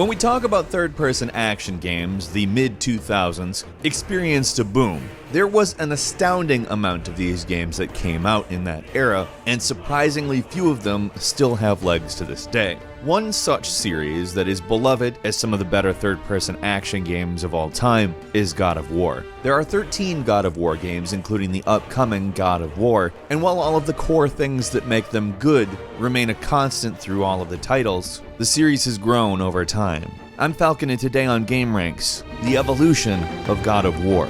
When we talk about third-person action games, the mid-2000s experienced a boom. There was an astounding amount of these games that came out in that era, and surprisingly few of them still have legs to this day. One such series that is beloved as some of the better third-person action games of all time is God of War. There are 13 God of War games, including the upcoming God of War, and while all of the core things that make them good remain a constant through all of the titles, the series has grown over time. I'm Falcon, and today on gameranx, the evolution of God of War.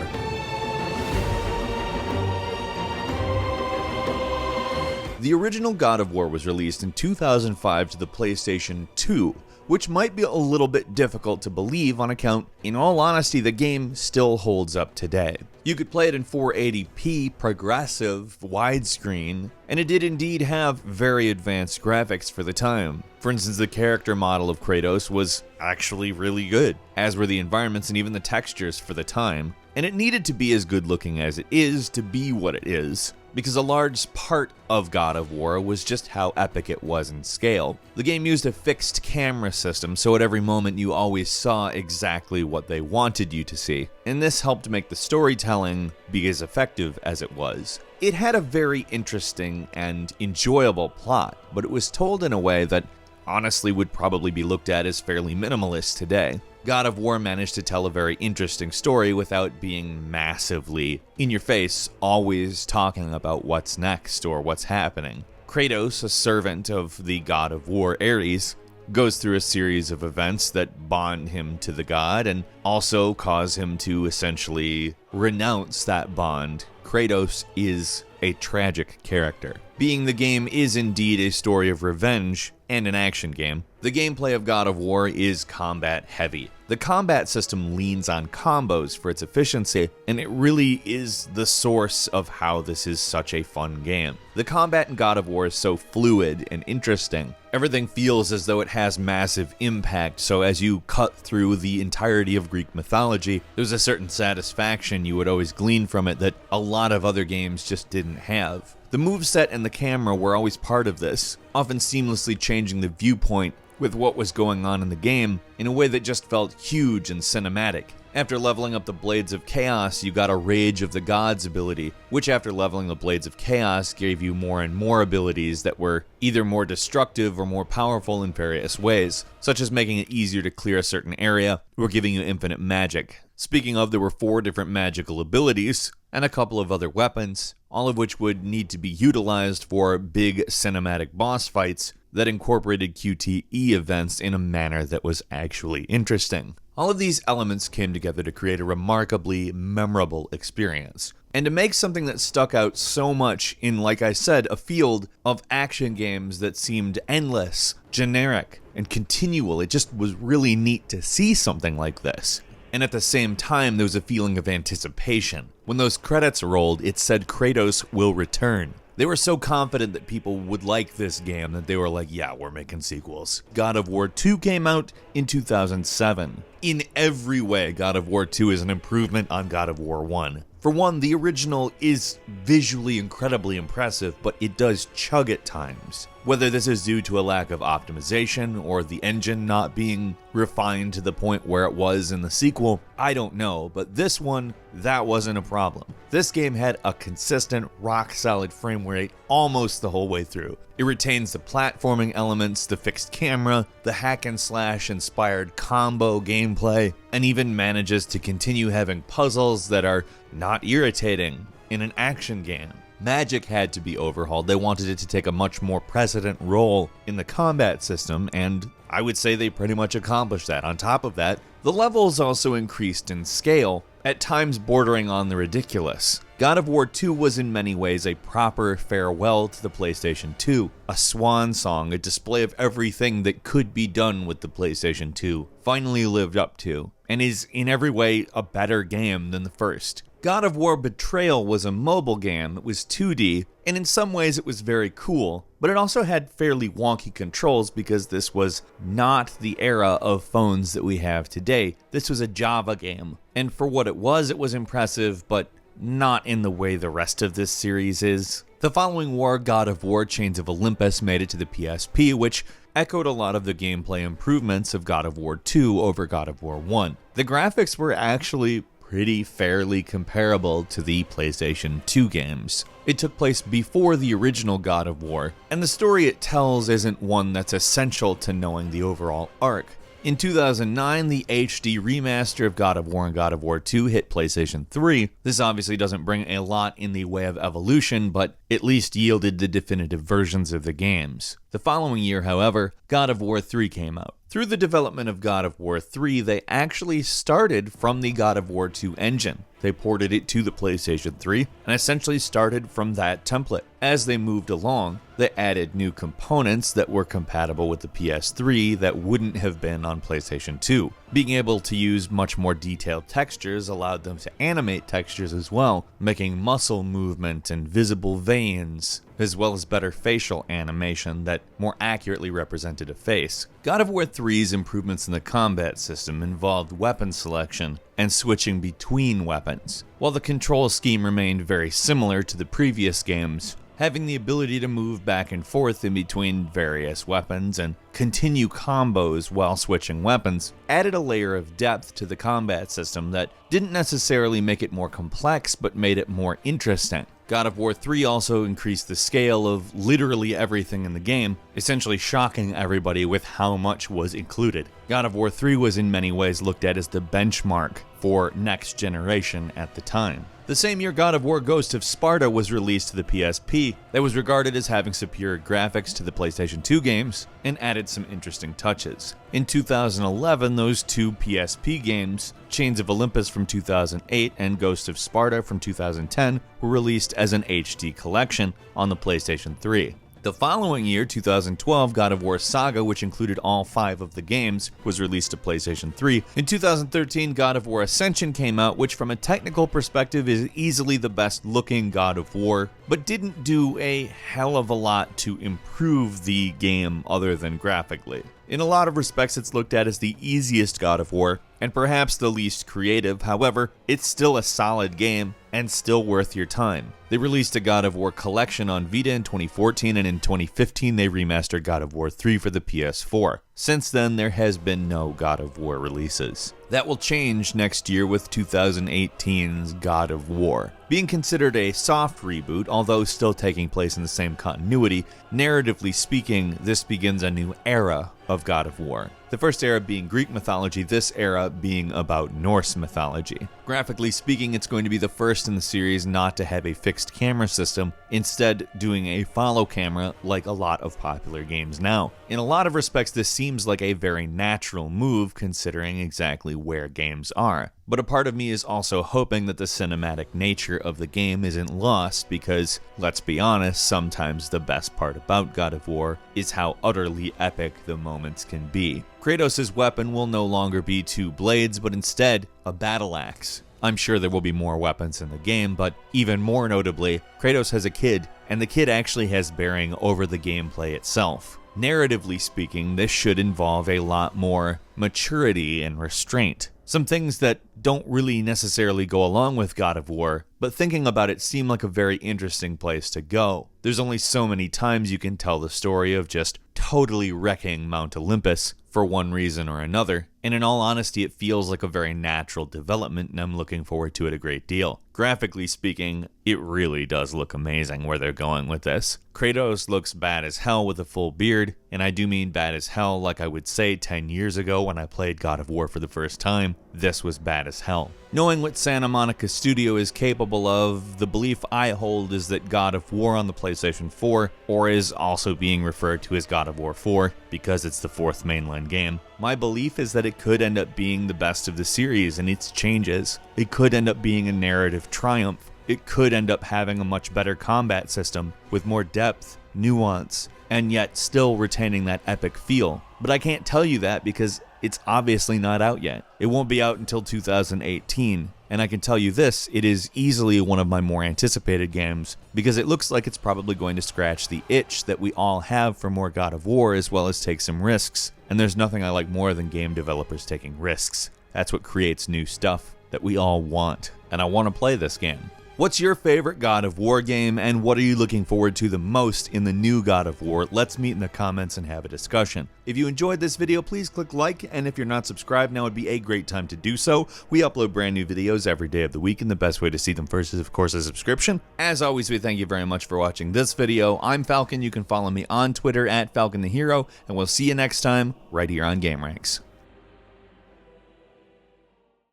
The original God of War was released in 2005 to the PlayStation 2, which might be a little bit difficult to believe on account, in all honesty, the game still holds up today. You could play it in 480p, progressive, widescreen, and it did indeed have very advanced graphics for the time. For instance, the character model of Kratos was actually really good, as were the environments and even the textures for the time. And it needed to be as good looking as it is to be what it is, because a large part of God of War was just how epic it was in scale. The game used a fixed camera system, so at every moment you always saw exactly what they wanted you to see, and this helped make the storytelling be as effective as it was. It had a very interesting and enjoyable plot, but it was told in a way that honestly would probably be looked at as fairly minimalist today. God of War managed to tell a very interesting story without being massively in your face, always talking about what's next or what's happening. Kratos, a servant of the God of War Ares, goes through a series of events that bond him to the god and also cause him to essentially renounce that bond. Kratos is a tragic character. Being the game is indeed a story of revenge and an action game, the gameplay of God of War is combat heavy. The combat system leans on combos for its efficiency, and it really is the source of how this is such a fun game. The combat in God of War is so fluid and interesting. Everything feels as though it has massive impact, so as you cut through the entirety of Greek mythology, there's a certain satisfaction you would always glean from it that a lot of other games just didn't have. The moveset and the camera were always part of this, often seamlessly changing the viewpoint with what was going on in the game in a way that just felt huge and cinematic. After leveling up the Blades of Chaos, you got a Rage of the Gods ability, which after leveling the Blades of Chaos gave you more and more abilities that were either more destructive or more powerful in various ways, such as making it easier to clear a certain area or giving you infinite magic. Speaking of, there were 4 different magical abilities and a couple of other weapons, all of which would need to be utilized for big cinematic boss fights that incorporated QTE events in a manner that was actually interesting. All of these elements came together to create a remarkably memorable experience, and to make something that stuck out so much in, like I said, a field of action games that seemed endless, generic, and continual. It just was really neat to see something like this. And at the same time, there was a feeling of anticipation. When those credits rolled, it said Kratos will return. They were so confident that people would like this game that they were like, yeah, we're making sequels. God of War 2 came out in 2007. In every way, God of War 2 is an improvement on God of War 1. For one, the original is visually incredibly impressive, but it does chug at times. Whether this is due to a lack of optimization or the engine not being refined to the point where it was in the sequel, I don't know, but this one, that wasn't a problem. This game had a consistent, rock-solid frame rate almost the whole way through. It retains the platforming elements, the fixed camera, the hack-and-slash inspired combo gameplay, and even manages to continue having puzzles that are not irritating in an action game. Magic had to be overhauled. They wanted it to take a much more precedent role in the combat system, and I would say they pretty much accomplished that. On top of that, the levels also increased in scale, at times bordering on the ridiculous. God of War 2 was in many ways a proper farewell to the PlayStation 2, a swan song, a display of everything that could be done with the PlayStation 2, finally lived up to, and is in every way a better game than the first. God of War Betrayal was a mobile game that was 2D, and in some ways it was very cool, but it also had fairly wonky controls because this was not the era of phones that we have today. This was a Java game, and for what it was impressive, but not in the way the rest of this series is. The following war, God of War Chains of Olympus, made it to the PSP, which echoed a lot of the gameplay improvements of God of War 2 over God of War 1. The graphics were actually pretty fairly comparable to the PlayStation 2 games. It took place before the original God of War, and the story it tells isn't one that's essential to knowing the overall arc. In 2009, the HD remaster of God of War and God of War 2 hit PlayStation 3. This obviously doesn't bring a lot in the way of evolution, but at least yielded the definitive versions of the games. The following year, however, God of War 3 came out. Through the development of God of War 3, they actually started from the God of War 2 engine. They ported it to the PlayStation 3 and essentially started from that template. As they moved along, they added new components that were compatible with the PS3 that wouldn't have been on PlayStation 2. Being able to use much more detailed textures allowed them to animate textures as well, making muscle movement and visible veins, as well as better facial animation that more accurately represented a face. God of War 3's improvements in the combat system involved weapon selection and switching between weapons. While the control scheme remained very similar to the previous games, having the ability to move back and forth in between various weapons and continue combos while switching weapons added a layer of depth to the combat system that didn't necessarily make it more complex but made it more interesting. God of War 3 also increased the scale of literally everything in the game, essentially shocking everybody with how much was included. God of War 3 was in many ways looked at as the benchmark for next generation at the time. The same year God of War Ghost of Sparta was released to the PSP, that was regarded as having superior graphics to the PlayStation 2 games, and added some interesting touches. In 2011, those two PSP games, Chains of Olympus from 2008 and Ghost of Sparta from 2010, were released as an HD collection on the PlayStation 3. The following year, 2012, God of War Saga, which included all 5 of the games, was released to PlayStation 3. In 2013, God of War Ascension came out, which from a technical perspective is easily the best looking God of War, but didn't do a hell of a lot to improve the game other than graphically. In a lot of respects, it's looked at as the easiest God of War, and perhaps the least creative. However, it's still a solid game, and still worth your time. They released a God of War collection on Vita in 2014, and in 2015 they remastered God of War 3 for the PS4. Since then, there has been no God of War releases. That will change next year with 2018's God of War. Being considered a soft reboot, although still taking place in the same continuity, narratively speaking, this begins a new era of God of War. The first era being Greek mythology, this era being about Norse mythology. Graphically speaking, it's going to be the first in the series not to have a fixed camera system, instead doing a follow camera like a lot of popular games now. In a lot of respects, this seems like a very natural move considering exactly where games are. But a part of me is also hoping that the cinematic nature of the game isn't lost because, let's be honest, sometimes the best part about God of War is how utterly epic the moments can be. Kratos' weapon will no longer be 2 blades, but instead a battle axe. I'm sure there will be more weapons in the game, but even more notably, Kratos has a kid, and the kid actually has bearing over the gameplay itself. Narratively speaking, this should involve a lot more maturity and restraint. Some things that don't really necessarily go along with God of War, but thinking about it seem like a very interesting place to go. There's only so many times you can tell the story of just totally wrecking Mount Olympus for one reason or another, and in all honesty it feels like a very natural development and I'm looking forward to it a great deal. Graphically speaking, it really does look amazing where they're going with this. Kratos looks bad as hell with a full beard, and I do mean bad as hell like I would say 10 years ago when I played God of War for the first time. This was bad as hell. Knowing what Santa Monica Studio is capable of, the belief I hold is that God of War on the PlayStation 4, or is also being referred to as God of War 4 because it's the 4th mainline game, my belief is that it could end up being the best of the series and its changes. It could end up being a narrative triumph. it could end up having a much better combat system with more depth, nuance, and yet still retaining that epic feel. But I can't tell you that because it's obviously not out yet. It won't be out until 2018, and I can tell you this, it is easily one of my more anticipated games because it looks like it's probably going to scratch the itch that we all have for more God of War as well as take some risks. And there's nothing I like more than game developers taking risks. That's what creates new stuff that we all want, and I want to play this game. What's your favorite God of War game, and what are you looking forward to the most in the new God of War? Let's meet in the comments and have a discussion. If you enjoyed this video, please click like, and if you're not subscribed, now would be a great time to do so. We upload brand new videos every day of the week, and the best way to see them first is, of course, a subscription. As always, we thank you very much for watching this video. I'm Falcon. You can follow me on Twitter at Falcon the Hero, and we'll see you next time right here on gameranx.